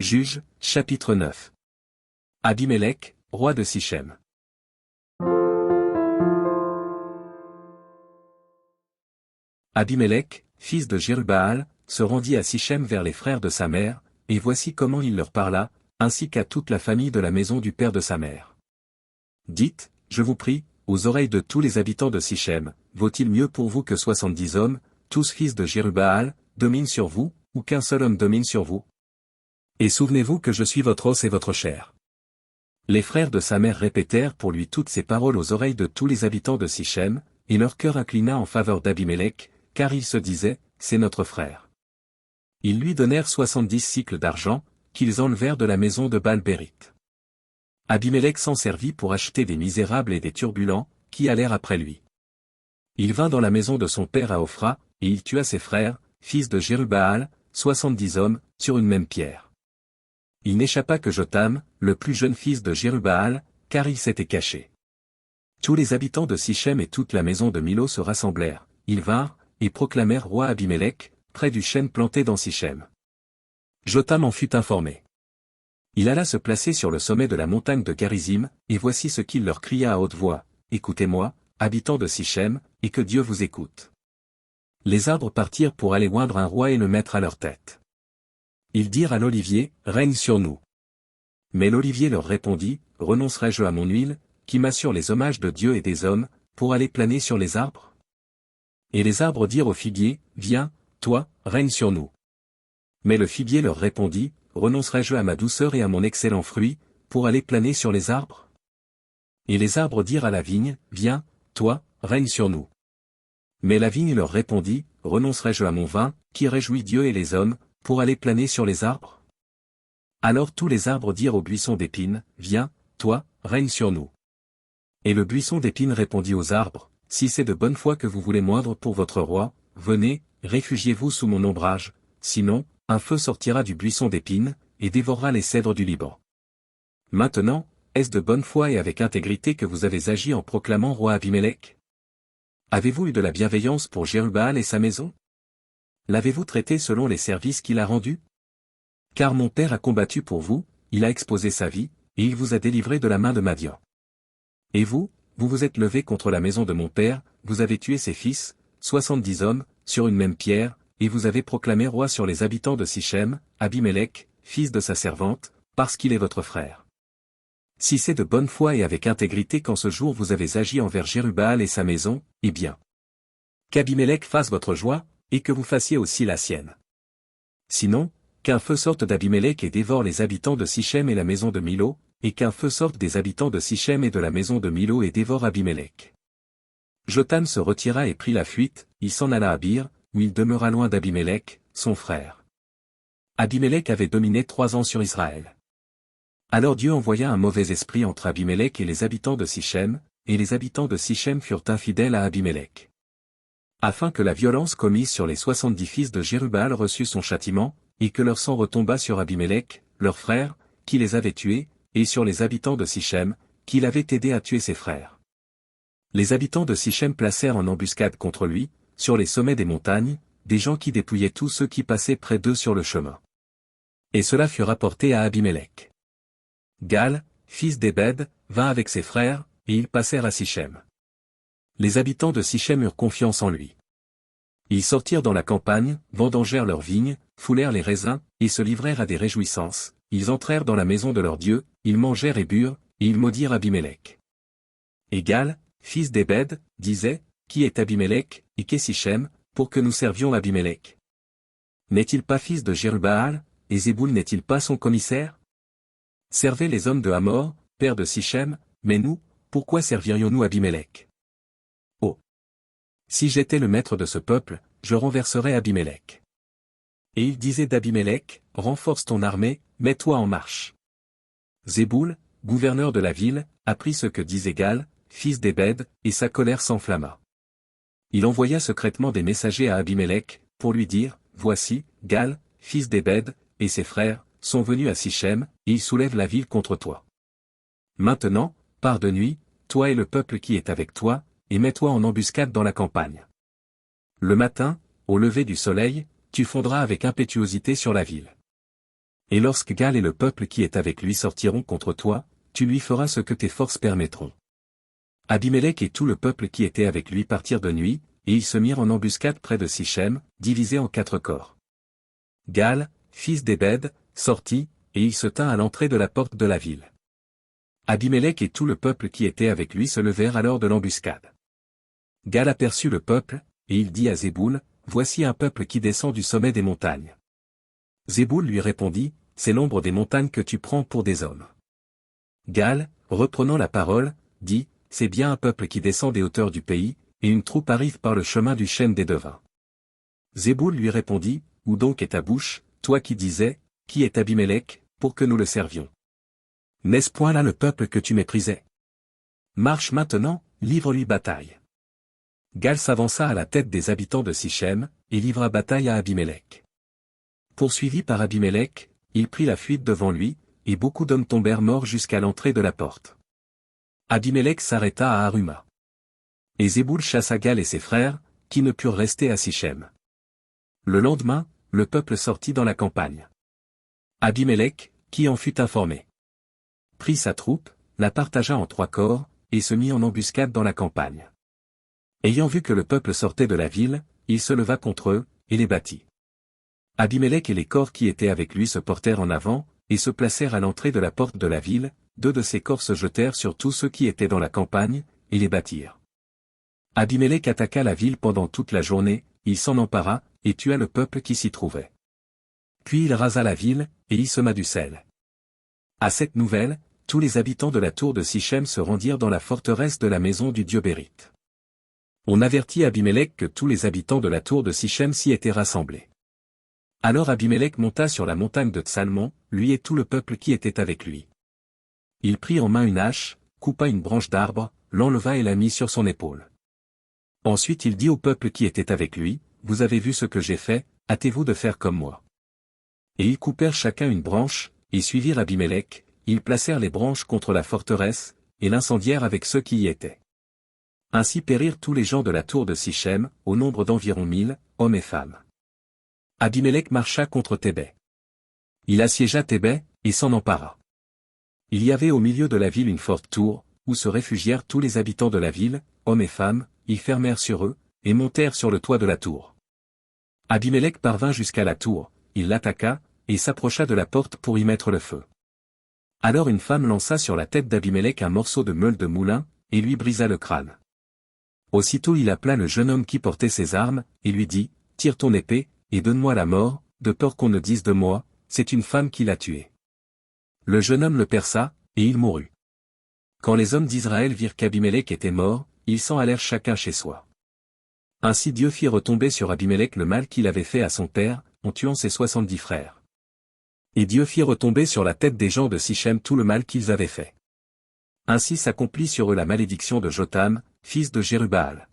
Juges, chapitre 9. Abimélec, roi de Sichem. Abimélec, fils de Jérubbaal, se rendit à Sichem vers les frères de sa mère, et voici comment il leur parla, ainsi qu'à toute la famille de la maison du père de sa mère. Dites, je vous prie, aux oreilles de tous les habitants de Sichem, vaut-il mieux pour vous que 70 hommes, tous fils de Jérubbaal, dominent sur vous, ou qu'un seul homme domine sur vous? Et souvenez-vous que je suis votre os et votre chair. Les frères de sa mère répétèrent pour lui toutes ces paroles aux oreilles de tous les habitants de Sichem, et leur cœur inclina en faveur d'Abimélec, car ils se disaient, c'est notre frère. Ils lui donnèrent 70 cycles d'argent, qu'ils enlevèrent de la maison de Baal-Bérith. Abimélec s'en servit pour acheter des misérables et des turbulents, qui allèrent après lui. Il vint dans la maison de son père à Ophra, et il tua ses frères, fils de Jérubbaal, 70 hommes, sur une même pierre. Il n'échappa que Jotham, le plus jeune fils de Jérubbaal, car il s'était caché. Tous les habitants de Sichem et toute la maison de Milo se rassemblèrent, ils vinrent, et proclamèrent roi Abimélec, près du chêne planté dans Sichem. Jotham en fut informé. Il alla se placer sur le sommet de la montagne de Garizim, et voici ce qu'il leur cria à haute voix, écoutez-moi, habitants de Sichem, et que Dieu vous écoute. Les arbres partirent pour aller oindre un roi et le mettre à leur tête. Ils dirent à l'olivier, règne sur nous. Mais l'olivier leur répondit, renoncerai-je à mon huile, qui m'assure les hommages de Dieu et des hommes, pour aller planer sur les arbres? Et les arbres dirent au figuier, viens, toi, règne sur nous. Mais le figuier leur répondit, renoncerai-je à ma douceur et à mon excellent fruit, pour aller planer sur les arbres? Et les arbres dirent à la vigne, viens, toi, règne sur nous. Mais la vigne leur répondit, renoncerai-je à mon vin, qui réjouit Dieu et les hommes, pour aller planer sur les arbres? Alors tous les arbres dirent au buisson d'épines, viens, toi, règne sur nous. Et le buisson d'épines répondit aux arbres, si c'est de bonne foi que vous voulez moindre pour votre roi, venez, réfugiez-vous sous mon ombrage, sinon, un feu sortira du buisson d'épines, et dévorera les cèdres du Liban. Maintenant, est-ce de bonne foi et avec intégrité que vous avez agi en proclamant roi Abimélec? Avez-vous eu de la bienveillance pour Jérubbaal et sa maison? L'avez-vous traité selon les services qu'il a rendus? Car mon père a combattu pour vous, il a exposé sa vie, et il vous a délivré de la main de Madian. Et vous, vous vous êtes levé contre la maison de mon père, vous avez tué ses fils, 70 hommes, sur une même pierre, et vous avez proclamé roi sur les habitants de Sichem, Abimélec, fils de sa servante, parce qu'il est votre frère. Si c'est de bonne foi et avec intégrité qu'en ce jour vous avez agi envers Jérubbaal et sa maison, eh bien, qu'Abimélec fasse votre joie, et que vous fassiez aussi la sienne. Sinon, qu'un feu sorte d'Abimélec et dévore les habitants de Sichem et la maison de Milo, et qu'un feu sorte des habitants de Sichem et de la maison de Milo et dévore Abimélec. Jotham se retira et prit la fuite, il s'en alla à Bir, où il demeura loin d'Abimélec, son frère. Abimélec avait dominé 3 ans sur Israël. Alors Dieu envoya un mauvais esprit entre Abimélec et les habitants de Sichem, et les habitants de Sichem furent infidèles à Abimélec. Afin que la violence commise sur les 70 fils de Jérubbaal reçût son châtiment, et que leur sang retombât sur Abimélec, leur frère, qui les avait tués, et sur les habitants de Sichem, qui l'avaient aidé à tuer ses frères. Les habitants de Sichem placèrent en embuscade contre lui, sur les sommets des montagnes, des gens qui dépouillaient tous ceux qui passaient près d'eux sur le chemin. Et cela fut rapporté à Abimélec. Gal, fils d'Ébed, vint avec ses frères, et ils passèrent à Sichem. Les habitants de Sichem eurent confiance en lui. Ils sortirent dans la campagne, vendangèrent leurs vignes, foulèrent les raisins, et se livrèrent à des réjouissances. Ils entrèrent dans la maison de leur Dieu, ils mangèrent et burent, et ils maudirent Abimélec. Et Gal, fils d'Ébed, disait, qui est Abimélec, et qu'est Sichem, pour que nous servions Abimélec? N'est-il pas fils de Jérubbaal, et Zéboul n'est-il pas son commissaire? Servez les hommes de Hamor, père de Sichem, mais nous, pourquoi servirions-nous Abimélec? Oh! Si j'étais le maître de ce peuple, je renverserais Abimélec. Et il disait d'Abimélec, renforce ton armée, mets-toi en marche. Zéboul, gouverneur de la ville, apprit ce que disait Gal, fils d'Ébed, et sa colère s'enflamma. Il envoya secrètement des messagers à Abimélec, pour lui dire, voici, Gal, fils d'Ébed, et ses frères, sont venus à Sichem, et ils soulèvent la ville contre toi. Maintenant, pars de nuit, toi et le peuple qui est avec toi, et mets-toi en embuscade dans la campagne. Le matin, au lever du soleil, tu fondras avec impétuosité sur la ville. Et lorsque Gal et le peuple qui est avec lui sortiront contre toi, tu lui feras ce que tes forces permettront. Abimélec et tout le peuple qui était avec lui partirent de nuit, et ils se mirent en embuscade près de Sichem, divisés en 4 corps. Gal, fils d'Ébed, sortit, et il se tint à l'entrée de la porte de la ville. Abimélec et tout le peuple qui était avec lui se levèrent alors de l'embuscade. Gal aperçut le peuple, et il dit à Zéboul, « Voici un peuple qui descend du sommet des montagnes. » Zéboul lui répondit, « C'est l'ombre des montagnes que tu prends pour des hommes. » Gal, reprenant la parole, dit, « C'est bien un peuple qui descend des hauteurs du pays, et une troupe arrive par le chemin du chêne des devins. » Zéboul lui répondit, « Où donc est ta bouche, toi qui disais, qui est Abimélec, pour que nous le servions? N'est-ce point là le peuple que tu méprisais? Marche maintenant, livre-lui bataille. » Gal s'avança à la tête des habitants de Sichem, et livra bataille à Abimélec. Poursuivi par Abimélec, il prit la fuite devant lui, et beaucoup d'hommes tombèrent morts jusqu'à l'entrée de la porte. Abimélec s'arrêta à Aruma. Et Zéboul chassa Gal et ses frères, qui ne purent rester à Sichem. Le lendemain, le peuple sortit dans la campagne. Abimélec, qui en fut informé, prit sa troupe, la partagea en 3 corps, et se mit en embuscade dans la campagne. Ayant vu que le peuple sortait de la ville, il se leva contre eux, et les battit. Abimélec et les corps qui étaient avec lui se portèrent en avant, et se placèrent à l'entrée de la porte de la ville, 2 de ces corps se jetèrent sur tous ceux qui étaient dans la campagne, et les battirent. Abimélec attaqua la ville pendant toute la journée, il s'en empara, et tua le peuple qui s'y trouvait. Puis il rasa la ville, et y sema du sel. À cette nouvelle, tous les habitants de la tour de Sichem se rendirent dans la forteresse de la maison du dieu Bérite. On avertit Abimélec que tous les habitants de la tour de Sichem s'y étaient rassemblés. Alors Abimélec monta sur la montagne de Tsalmon, lui et tout le peuple qui était avec lui. Il prit en main une hache, coupa une branche d'arbre, l'enleva et la mit sur son épaule. Ensuite il dit au peuple qui était avec lui, « Vous avez vu ce que j'ai fait, hâtez-vous de faire comme moi. » Et ils coupèrent chacun une branche, et suivirent Abimélec, ils placèrent les branches contre la forteresse, et l'incendièrent avec ceux qui y étaient. Ainsi périrent tous les gens de la tour de Sichem, au nombre d'environ 1000, hommes et femmes. Abimélec marcha contre Thébès. Il assiégea Thébès, et s'en empara. Il y avait au milieu de la ville une forte tour, où se réfugièrent tous les habitants de la ville, hommes et femmes, ils fermèrent sur eux, et montèrent sur le toit de la tour. Abimélec parvint jusqu'à la tour, il l'attaqua, et s'approcha de la porte pour y mettre le feu. Alors une femme lança sur la tête d'Abimélec un morceau de meule de moulin, et lui brisa le crâne. Aussitôt il appela le jeune homme qui portait ses armes, et lui dit, « Tire ton épée, et donne-moi la mort, de peur qu'on ne dise de moi, c'est une femme qui l'a tué. » Le jeune homme le perça, et il mourut. Quand les hommes d'Israël virent qu'Abimélec était mort, ils s'en allèrent chacun chez soi. Ainsi Dieu fit retomber sur Abimélec le mal qu'il avait fait à son père, en tuant ses 70 frères. Et Dieu fit retomber sur la tête des gens de Sichem tout le mal qu'ils avaient fait. Ainsi s'accomplit sur eux la malédiction de Jotham, fils de Jérubbaal.